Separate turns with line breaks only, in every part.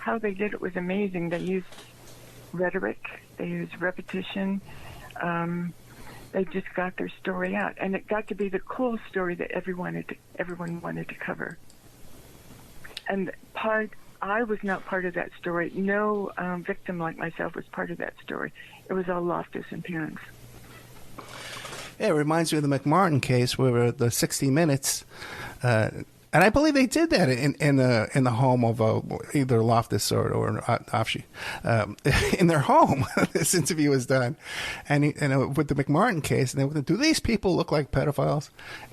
how they did it was amazing. They used rhetoric, they used repetition. They just got their story out, and it got to be the cool story that everyone wanted to cover. And I was not part of that story. No victim like myself was part of that story. It was all Loftus and parents.
Yeah, it reminds me of the McMartin case where the 60 Minutes, and I believe they did that in the home of either Loftus or Afshi. In their home, this interview was done, and with the McMartin case, and they went, do these people look like pedophiles?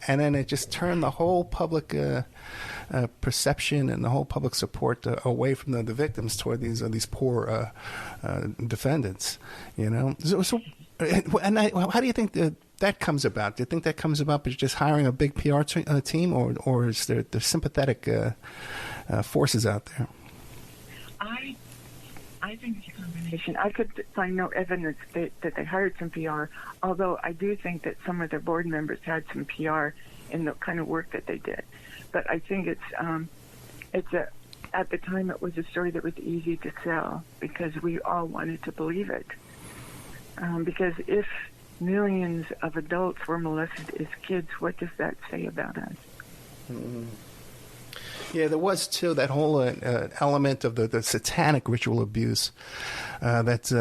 And then it just turned the whole public perception and the whole public support away from the victims toward these poor defendants. So how do you think that comes about? Do you think that comes about by just hiring a big PR team, or is there sympathetic forces out there?
I think it's a combination. I could find no evidence that they hired some PR, although I do think that some of their board members had some PR in the kind of work that they did. But I think at the time it was a story that was easy to sell because we all wanted to believe it. Because if millions of adults were molested as kids, what does that say about us?
Mm-hmm. Yeah, there was, too, that whole element of the satanic ritual abuse that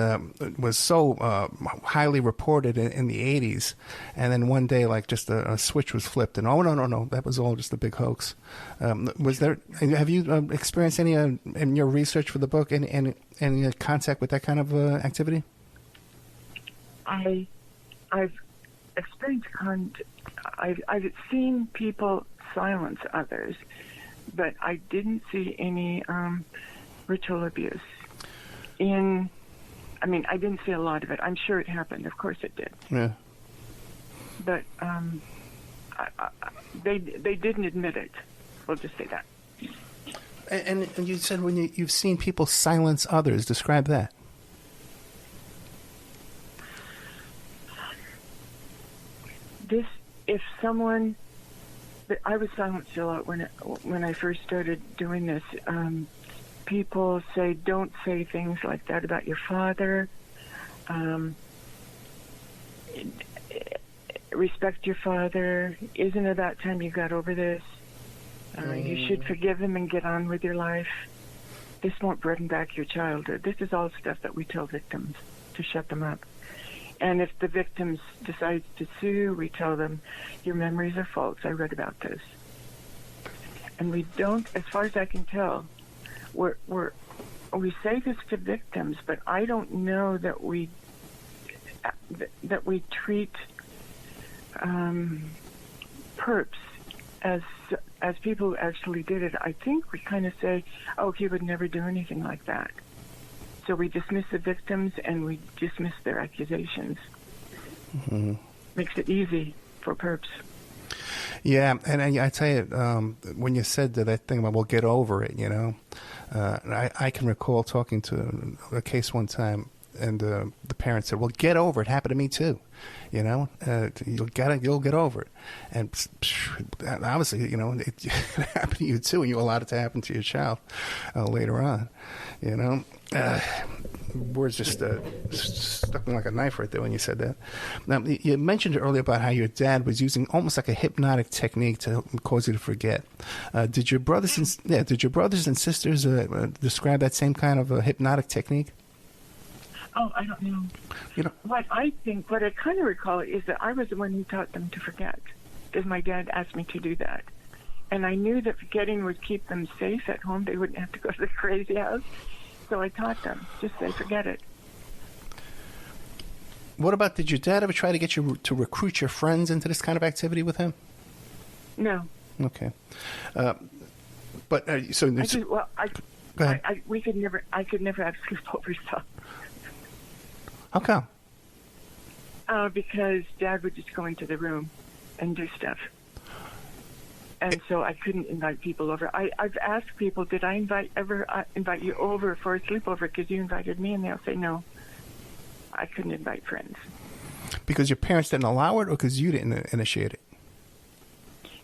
was so highly reported in the 80s. And then one day, like, just a switch was flipped. And, oh, no, that was all just a big hoax. Have you experienced any, in your research for the book, any contact with that kind of activity?
I've experienced I've seen people silence others, but I didn't see any ritual abuse. I didn't see a lot of it. I'm sure it happened. Of course it did.
Yeah.
But they didn't admit it. We'll just say that.
And you said when you've seen people silence others. Describe that.
If someone, I was silenced a lot when I first started doing this. People say, don't say things like that about your father. Respect your father. Isn't it about time you got over this? You should forgive him and get on with your life. This won't bring back your childhood. This is all stuff that we tell victims to shut them up. And if the victims decide to sue, we tell them, your memories are false. I read about this. And we don't, as far as I can tell, we say this to victims, but I don't know that we treat perps as people who actually did it. I think we kind of say, oh, he would never do anything like that. So we dismiss the victims and we dismiss their accusations. Mm-hmm. Makes it easy for perps.
Yeah, and I tell you, when you said that thing about, well, get over it, I can recall talking to a case one time, and the parents said, well, get over it. It happened to me too. You'll get over it. And obviously, it happened to you too, and you allowed it to happen to your child later on. Words just stuck me like a knife right there when you said that. Now, you mentioned earlier about how your dad was using almost like a hypnotic technique to cause you to forget. Did your brothers and sisters describe that same kind of a hypnotic technique?
Oh, I don't know. What I kind of recall is that I was the one who taught them to forget, because my dad asked me to do that. And I knew that forgetting would keep them safe at home. They wouldn't have to go to the crazy house. So I taught them, just say, forget it.
What about, did your dad ever try to get you to recruit your friends into this kind of activity with him?
No.
Okay.
Go ahead. I could never have sleepover stuff.
How come?
Because Dad would just go into the room and do stuff. And so I couldn't invite people over. I've asked people, did I ever invite you over for a sleepover because you invited me? And they'll say no. I couldn't invite friends.
Because your parents didn't allow it, or because you didn't initiate it?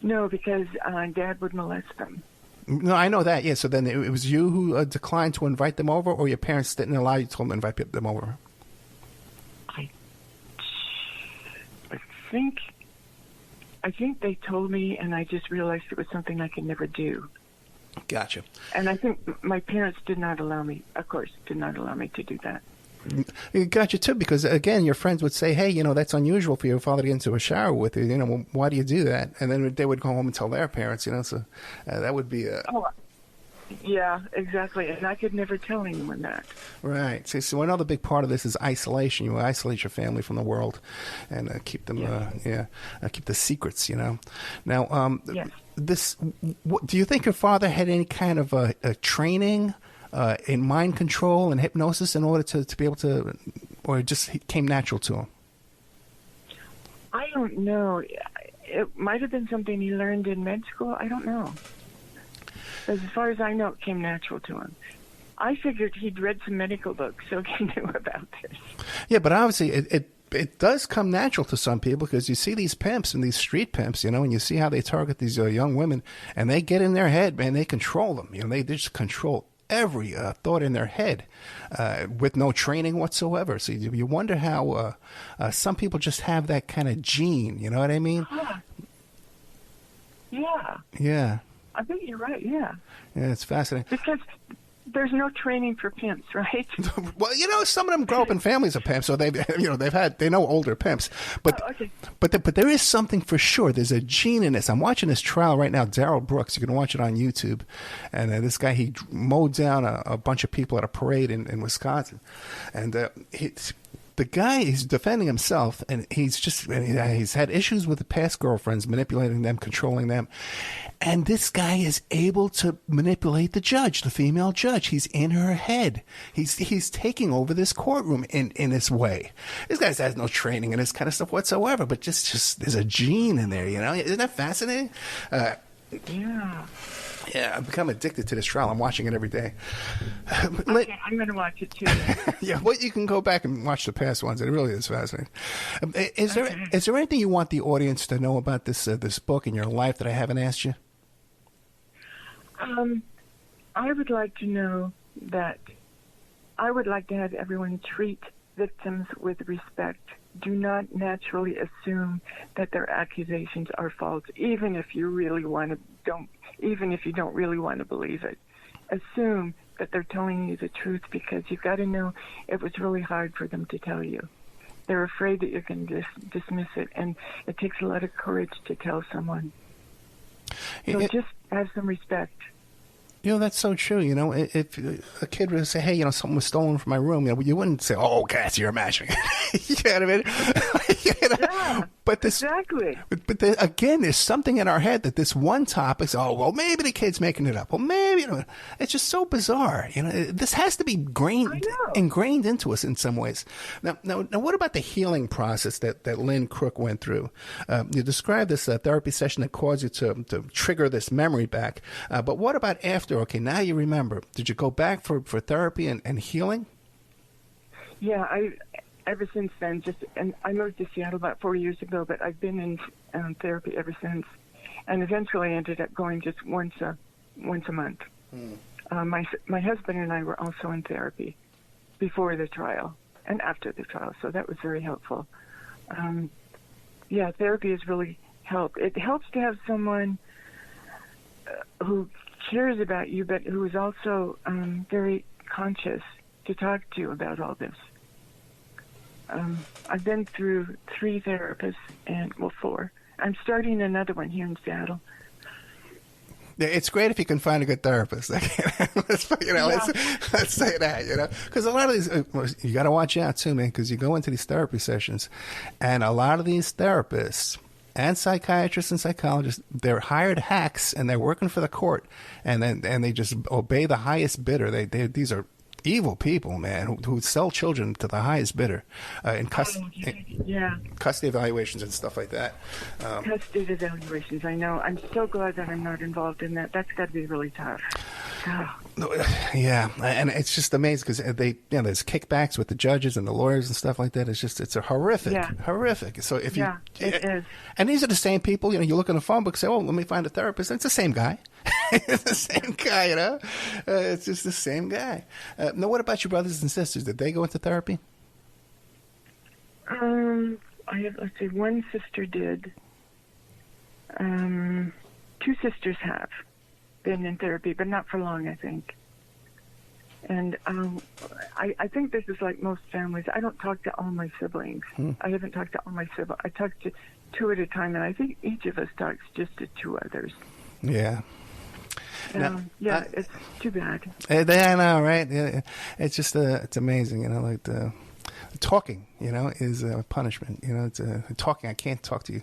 No, because Dad would molest them.
No, I know that. Yeah. So then it was you who declined to invite them over, or your parents didn't allow you to invite them over?
I think they told me, and I just realized it was something I could never do.
Gotcha.
And I think my parents did not allow me to do that.
Gotcha, too, because, again, your friends would say, hey, that's unusual for your father to get into a shower with you. Well, why do you do that? And then they would go home and tell their parents, so that would be
Oh, yeah, exactly. And I could never tell anyone that.
Right. So another big part of this is isolation. You isolate your family from the world and keep them, keep the secrets, Now,
yes.
Do you think your father had any kind of a training in mind control and hypnosis in order to be able to, or it just came natural to him?
I don't know. It might have been something he learned in med school. I don't know. As far as I know, it came natural to him. I figured he'd read some medical books, so he knew about this.
Yeah, but obviously it does come natural to some people, because you see these pimps and these street pimps, and you see how they target these young women, and they get in their head, man. They control them. They just control every thought in their head with no training whatsoever. So you wonder how some people just have that kind of gene. You know what I mean?
Huh. Yeah.
Yeah.
I think you're right, yeah.
Yeah, it's fascinating.
Because there's no training for pimps, right?
Well, some of them grow up in families of pimps, so they know older pimps. But
okay.
but there is something for sure. There's a gene in this. I'm watching this trial right now, Darrell Brooks. You can watch it on YouTube. And this guy, he mowed down a bunch of people at a parade in Wisconsin. And the guy is defending himself, and he's had issues with the past girlfriends, manipulating them, controlling them. And this guy is able to manipulate the judge, the female judge. He's in her head. He's taking over this courtroom in this way. This guy has no training in this kind of stuff whatsoever, but just there's a gene in there, Isn't that fascinating?
Yeah.
Yeah, I've become addicted to this trial. I'm watching it every day.
Okay, I'm going to watch it too.
Yeah, well, you can go back and watch the past ones. It really is fascinating. Is there anything you want the audience to know about this book in your life that I haven't asked you?
I would like to know that I would like to have everyone treat victims with respect. Do not naturally assume that their accusations are false, even if you don't really want to believe it. Assume that they're telling you the truth, because you've got to know it was really hard for them to tell you. They're afraid that you're going to dismiss it, and it takes a lot of courage to tell someone. So just have some respect.
That's so true. If a kid would say, hey, something was stolen from my room, you wouldn't say, oh, Cassie, you're imagining it. You know what I mean?
Yeah,
but
exactly.
But again, there's something in our head that this one topic, well, maybe the kid's making it up. Well, maybe, it's just so bizarre. This has to be ingrained into us in some ways. Now, what about the healing process that Lynn Crook went through? You described this therapy session that caused you to trigger this memory back. But what about after? Okay, now you remember. Did you go back for therapy and healing?
Yeah, ever since then, and I moved to Seattle about 4 years ago, but I've been in therapy ever since, and eventually ended up going just once a month. My husband and I were also in therapy before the trial and after the trial, so that was very helpful. Therapy has really helped. It helps to have someone who cares about you, but who is also very conscious to talk to you about all this. I've been through 3 therapists, 4. I'm starting another one here in Seattle.
Yeah, it's great if you can find a good therapist. Let's say that, because a lot of these, you got to watch out too, man, because you go into these therapy sessions, and a lot of these therapists and psychiatrists and psychologists, they're hired hacks, and they're working for the court, and they just obey the highest bidder. These are evil people, man, who sell children to the highest bidder in custody evaluations and stuff like that.
Custody evaluations, I know. I'm so glad that I'm not involved in that. That's got to be really tough.
Yeah, and it's just amazing because there's kickbacks with the judges and the lawyers and stuff like that. It's a horrific. So if
it is.
And these are the same people. You look in the phone book, and say, "Oh, let me find a therapist." And it's the same guy. It's the same guy, you know? It's just the same guy. Now, what about your brothers and sisters? Did they go into therapy?
Let's see, one sister did. Two sisters have been in therapy, but not for long, I think. And I think this is like most families. I don't talk to all my siblings. I haven't talked to all my siblings. I talk to two at a time, and I think each of us talks just to two others.
Yeah.
It's too bad.
I know, right? Yeah, it's just it's amazing, you know. Like the talking, you know, is a punishment. You know, it's talking. I can't talk to you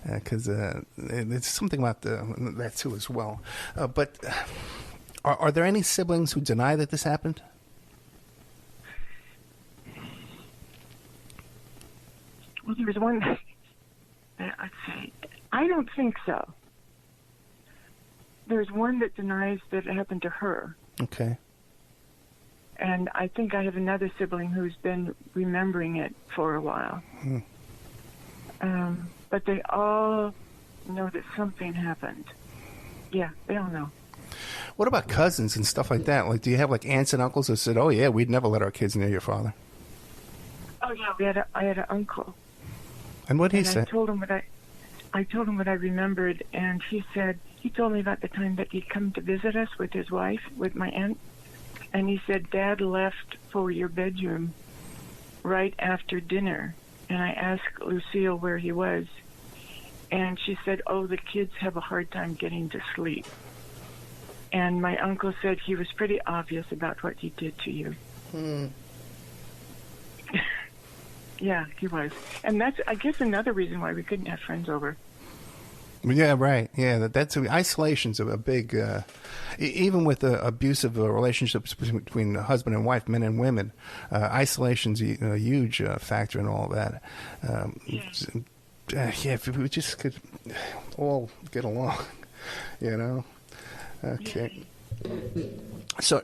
because it's something about that too as well. But are there any siblings who deny that this happened?
Well, there was one. Let's see. I don't think so. There's one that denies that it happened to her.
Okay.
And I think I have another sibling who's been remembering it for a while. But they all know that something happened. Yeah, they all know.
What about cousins and stuff like that? Like, do you have like aunts and uncles that said, "Oh yeah, we'd never let our kids near your father"?
Oh yeah, I had an uncle.
And what did he say?
I told him what I remembered, and he told me about the time that he'd come to visit us with his wife, with my aunt, and he said, "Dad left for your bedroom right after dinner," and I asked Lucille where he was, and she said, "Oh, the kids have a hard time getting to sleep." And my uncle said he was pretty obvious about what he did to you. Yeah, he was. And that's, I guess, another reason why we couldn't have friends over.
Yeah, right. Yeah, that's isolation's a big, even with abusive relationships between husband and wife, men and women, isolation's a huge factor in all that. If we just could all get along, you know. Okay. So,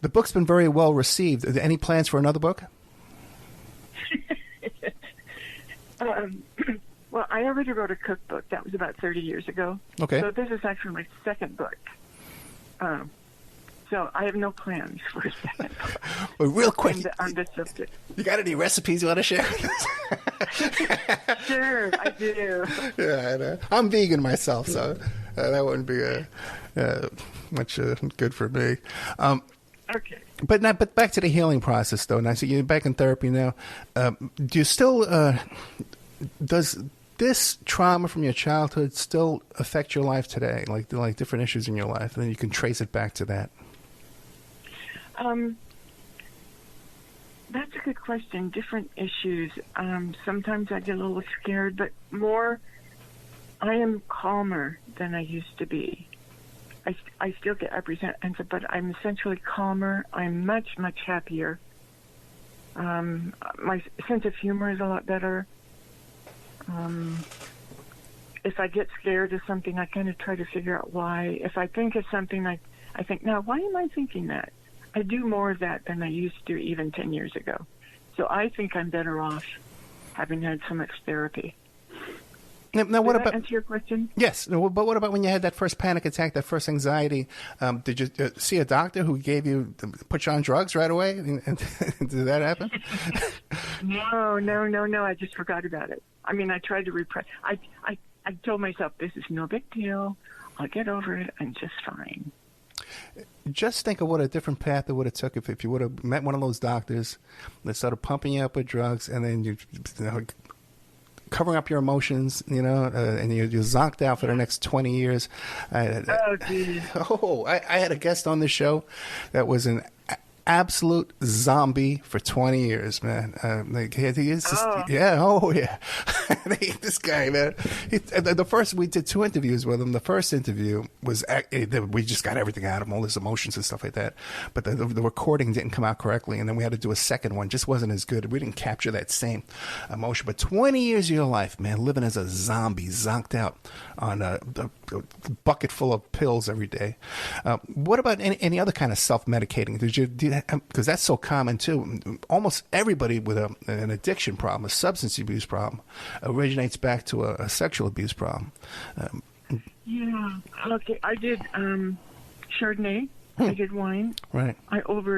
the book's been very well received. Are there any plans for another book?
Well, I already wrote a cookbook. That was about 30 years ago.
Okay.
So this is actually my second book. So I have no plans for a second book.
Well, real quick.
On this subject.
You got any recipes you want to share?
Sure, I do.
Yeah, I know. I'm vegan myself, so that wouldn't be much good for me.
Okay.
But back to the healing process, though. Now, so you're back in therapy now. Do you still does this trauma from your childhood still affect your life today? Like different issues in your life, and then you can trace it back to that.
That's a good question. Different issues. Sometimes I get a little scared, but more, I am calmer than I used to be. I still get apprehensive, but I'm essentially calmer. I'm much, much happier. My sense of humor is a lot better. If I get scared of something, I kind of try to figure out why. If I think of something, I think, now, why am I thinking that? I do more of that than I used to even 10 years ago. So I think I'm better off having had so much therapy.
Now, what
Did
about
that answer your question?
Yes, but what about when you had that first panic attack, that first anxiety? Did you see a doctor who put you on drugs right away? Did that happen?
No. I just forgot about it. I mean, I tried to repress. I told myself, this is no big deal. I'll get over it. I'm just fine.
Just think of what a different path it would have took if you would have met one of those doctors that started pumping you up with drugs, and then you know, covering up your emotions, you know, and you're zonked out for the next 20 years. I had a guest on the show that was an absolute zombie for 20 years, man. This guy, man. We did 2 interviews with him. The first interview was, we just got everything out of him, all his emotions and stuff like that. But the recording didn't come out correctly, and then we had to do a second one. Just wasn't as good. We didn't capture that same emotion. But 20 years of your life, man, living as a zombie, zonked out on a bucket full of pills every day. What about any other kind of self-medicating? Because that's so common too. Almost everybody with an addiction problem, a substance abuse problem, originates back to a sexual abuse problem.
Yeah. Okay. I did Chardonnay. I did wine.
Right.
I over